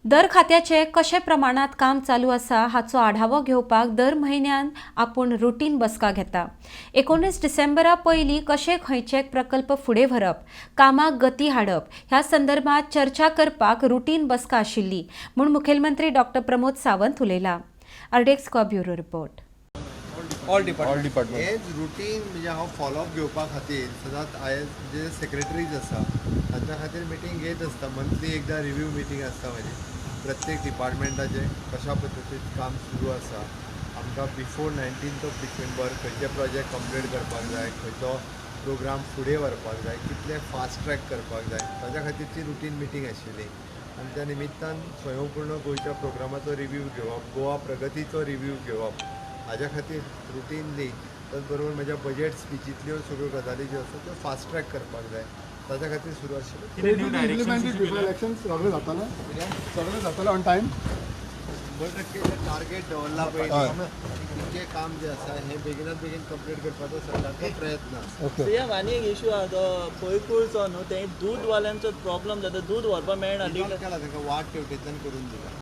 दर खात्याचे कशे प्रमाणात काम चालू आसा हाचो आढावो घेवपाक दर म्हयन्यान आपूण रुटीन बसका घेता। 19 डिसेंबरा पयलीं कशे खंयचे प्रकल्प फुडें व्हरप, कामाक गती हाडप ह्या संदर्भात चर्चा करपाक रुटीन बसका आशिल्ली म्हूण मुखेलमंत्री डॉ. प्रमोद सावंत उलयला। RDX square bureau report. All department हेच रुटीन म्हणजे हांव फॉलोअप घेवपा खातीर सदांच आयज जे सेक्रेटरीज आसा तांच्या खातीर मिटींग घेत आसता। मंथली एकदां रिव्यू मिटींग आसता म्हाजी प्रत्येक डिपार्टमेंटाचें कशा पद्दतीन काम सुरू आसा, आमकां बिफोर 19 डिसेंबर खंयचे प्रोजेक्ट कंप्लीट करपाक जाय, खंयचो प्रोग्राम फुडें व्हरपाक जाय, कितले फास्ट ट्रॅक करपाक जाय, ताच्या खातीरची रुटीन मिटींग आशिल्ली। आनी त्या निमित्तान स्वयंपूर्ण गोंयच्या प्रोग्रामाचो रिव्यू घेवप, गोवा प्रगतीचो रिव्यू घेवप, हाज्या खातीर रुटीनली त्याच बरोबर म्हज्या बजेट स्पिचींतल्यो सगळ्यो गजाली ज्यो आसा त्यो फास्ट ट्रॅक करपाक जाय ताच्या खातीर सुरू आशिल्लें। सगळें जातलें ऑन टायम 100% टार्गेट दवरला पळय तें काम जें आसा हें बेगिनात बेगीन कंप्लीट करपाचो सरकारचो प्रयत्न आसा। सीएम आनी एक इशू आहा तो पयकूळचो न्हू, तें दूद वाल्यांचो प्रॉब्लम जाता, दूद व्हरपाक मेळना। केला तांकां वाट तेवटेंतल्यान करून दिला।